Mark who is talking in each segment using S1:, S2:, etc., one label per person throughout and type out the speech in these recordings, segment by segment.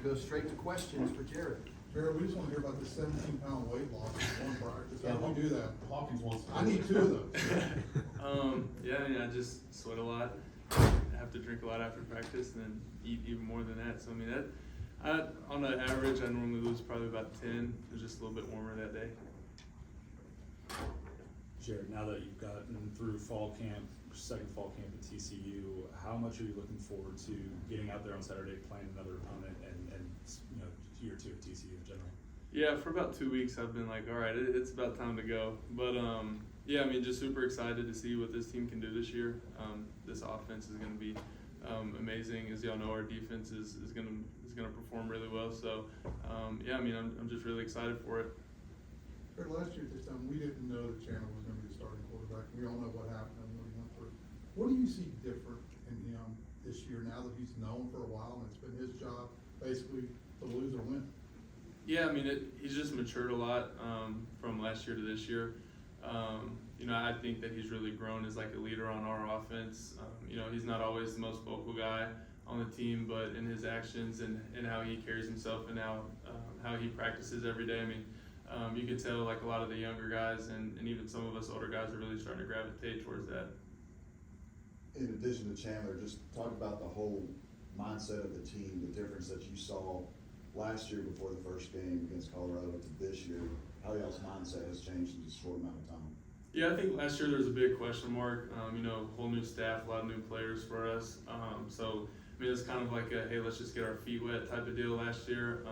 S1: Go straight to questions for Jared.
S2: Jared, we just want to hear about the 17-pound weight loss in one practice. How do we do that?
S3: Hawkins wants to.
S2: I need 2 of those.
S4: Yeah, I mean, I just sweat a lot. I have to drink a lot after practice and then eat even more than that. So, I mean, on an average, I normally lose probably about 10. It was just a little bit warmer that day.
S3: Jared, now that you've gotten through fall camp, second fall camp at TCU, how much are you looking forward to getting out there on Saturday, playing another opponent, and you know, year 2 at TCU in general?
S4: Yeah, for about 2 weeks, I've been like, all right, it's about time to go. But yeah, I mean, just super excited to see what this team can do this year. This offense is going to be amazing. As y'all know, our defense is going to perform really well. So yeah, I mean, I'm just really excited for it.
S2: Jared, last year at this time, we didn't know that Chandler was going to be the starting quarterback. We all know what happened and what he went through. What do you see different in him this year now that he's known for a while and it's been his job basically to lose or win?
S4: Yeah, I mean, he's just matured a lot from last year to this year. You know, I think that he's really grown as like a leader on our offense. You know, he's not always the most vocal guy on the team, but in his actions and how he carries himself and how he practices every day, I mean, you can tell like a lot of the younger guys and even some of us older guys are really starting to gravitate towards that.
S5: In addition to Chandler, just talk about the whole mindset of the team, the difference that you saw last year before the first game against Colorado to this year, how y'all's mindset has changed in just a short amount of time.
S4: Yeah, I think last year there was a big question mark. You know, whole new staff, a lot of new players for us. So I mean, it's kind of like a, hey, let's just get our feet wet type of deal last year.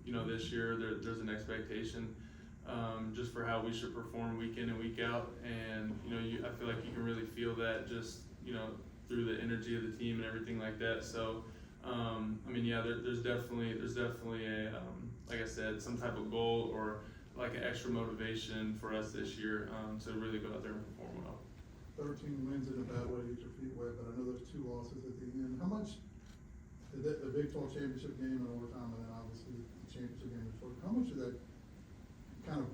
S4: You know, this year there's an expectation just for how we should perform week in and week out. And, you know, I feel like you can really feel that just, you know, through the energy of the team and everything like that. So, I mean, yeah, there's definitely a, like I said, some type of goal or like an extra motivation for us this year to really go out there and perform well.
S2: 13 wins in a bad way to get your feet wet, but I know there's 2 losses at the end. How much did the Big 12 championship game in overtime and then obviously the championship game before, how much did that kind of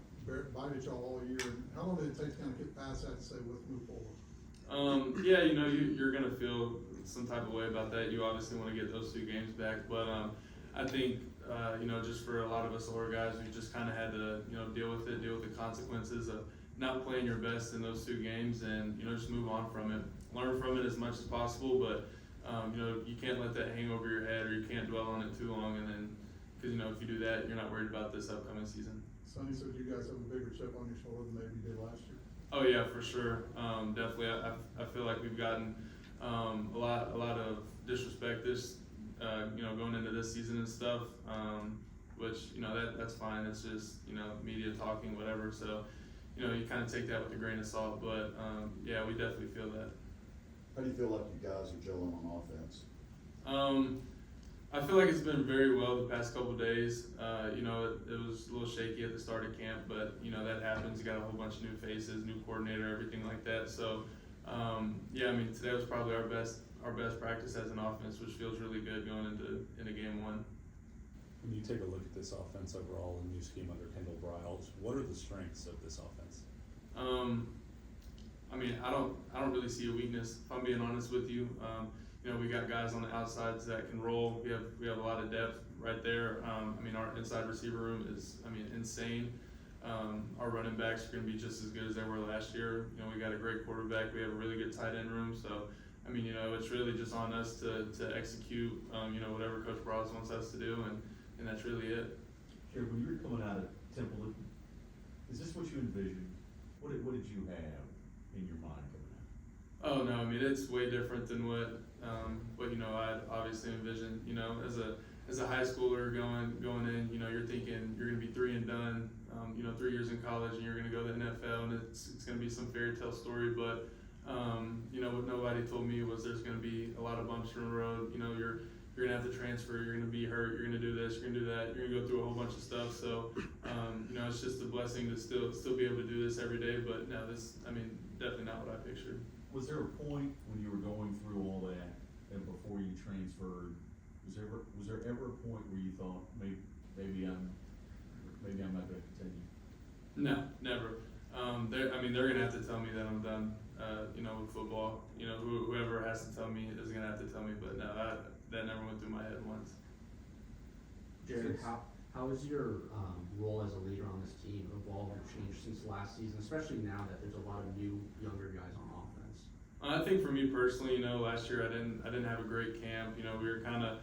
S2: bite at y'all all year? And how long did it take to kind of get past that and say, let's move forward?
S4: Yeah, you know, you're going to feel some type of way about that. You obviously want to get those 2 games back, but I think, you know, just for a lot of us older guys, we just kind of had to, you know, deal with the consequences of not playing your best in those 2 games and, you know, just move on from it. Learn from it as much as possible, but, you know, you can't let that hang over your head or you can't dwell on it too long and then, because, you know, if you do that, you're not worried about this upcoming season.
S2: Sonny said you guys have a bigger chip on your shoulder than maybe you did last year.
S4: Oh yeah, for sure. Definitely. I feel like we've gotten a lot of disrespect this, you know, going into this season and stuff. Which, you know, that's fine. It's just, you know, media talking, whatever. So, you know, you kind of take that with a grain of salt. But yeah, we definitely feel that.
S5: How do you feel like you guys are gelling on offense?
S4: I feel like it's been very well the past couple of days. You know, it was a little shaky at the start of camp, but you know that happens. You got a whole bunch of new faces, new coordinator, everything like that. So, yeah, I mean today was probably our best practice as an offense, which feels really good going into game 1.
S3: When you take a look at this offense overall, the new scheme under Kendall Briles, what are the strengths of this offense?
S4: I mean, I don't really see a weakness. If I'm being honest with you. You know, we got guys on the outsides that can roll. We have a lot of depth right there. I mean, our inside receiver room is, I mean, insane. Our running backs are going to be just as good as they were last year. You know, we got a great quarterback. We have a really good tight end room. So, I mean, you know, it's really just on us to execute, you know, whatever Coach Bros wants us to do, and that's really it.
S6: Jared, when you were coming out of Temple, is this what you envisioned? What did you have in your mind coming out?
S4: Oh no, I mean it's way different than what you know I'd obviously envisioned. You know, as a high schooler going in, you know, you're thinking you're gonna be 3 and done. You know, 3 years in college and you're gonna go to the NFL and it's gonna be some fairy tale story. But you know, what nobody told me was there's gonna be a lot of bumps in the road. You know, you're gonna have to transfer. You're gonna be hurt. You're gonna do this. You're gonna do that. You're gonna go through a whole bunch of stuff. So you know, it's just a blessing to still be able to do this every day. But no, I mean, definitely not what I pictured.
S6: Was there a point when you were going through all that and before you transferred, was there ever a point where you thought maybe I'm not going to continue?
S4: No, never. I mean, they're gonna have to tell me that I'm done. You know, with football. You know, whoever has to tell me is gonna have to tell me. But no, that never went through my head once.
S7: Jared, how has your role as a leader on this team evolved or changed since last season, especially now that there's a lot of new, younger guys on offense?
S4: I think for me personally, last year I didn't have a great camp. We were kind of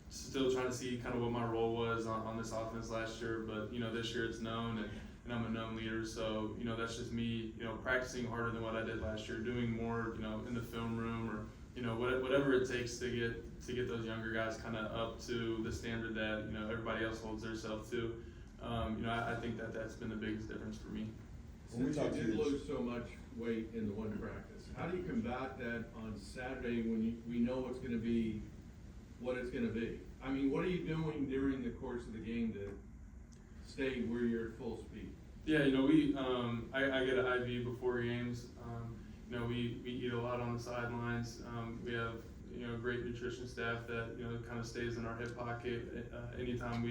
S4: still trying to see kind of what my role was on this offense last year. But this year it's known, and I'm a known leader. So that's just me, practicing harder than what I did last year, doing more, in the film room or whatever it takes to get those younger guys kind of up to the standard that everybody else holds themselves to. I think that's been the biggest difference for me.
S5: When we
S8: Since
S5: talk
S8: you
S5: to
S8: did
S5: you-
S8: lose so much weight in the one practice, how do you combat that on Saturday when we know what's gonna be, what it's gonna be? I mean, what are you doing during the course of the game to stay where you're at full speed?
S4: Yeah, I get an IV before games. We eat a lot on the sidelines. We have great nutrition staff that kind of stays in our hip pocket anytime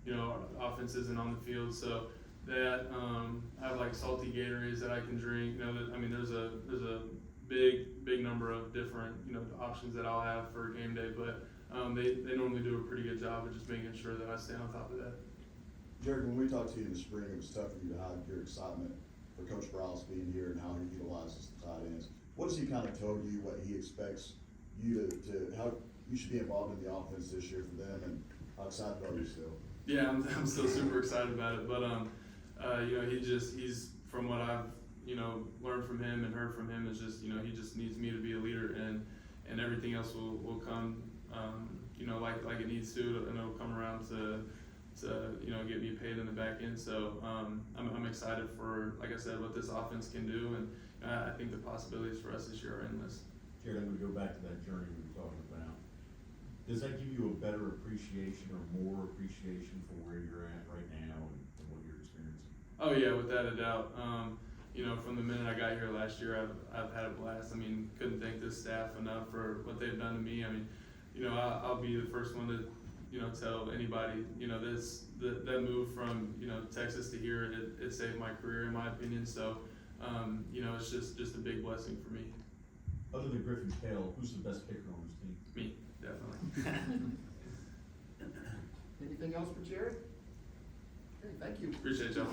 S4: our offense isn't on the field. So that I have like salty Gatorades that I can drink. There's a big number of different options that I'll have for game day, but they normally do a pretty good job of just making sure that I stay on top of that.
S5: Jared, when we talked to you in the spring, it was tough for you to hide your excitement for Coach Browse being here and how he utilizes the tight ends. What has he kind of told you, what he expects you to how you should be involved in the offense this year for them, and how excited are you still?
S4: Yeah, I'm still super excited about it, but he's from what I've learned from him and heard from him is just he just needs me to be a leader, and everything else will come like it needs to, and it'll come around to get me paid in the back end. So I'm excited for, like I said, what this offense can do, and I think the possibilities for us this year are endless.
S6: Jared, I'm gonna go back to that journey we were talking about. Does that give you a better appreciation or more appreciation for where you're at right now and what you're experiencing?
S4: Oh yeah, without a doubt. From the minute I got here last year, I've had a blast. Couldn't thank this staff enough for what they've done to me. I'll be the first one to tell anybody that move from Texas to here, it saved my career in my opinion. So it's just a big blessing for me.
S6: Other than Griffin Kell, who's the best kicker on this team?
S4: Me, definitely.
S1: Anything else for Jared? Okay, thank you.
S4: Appreciate y'all.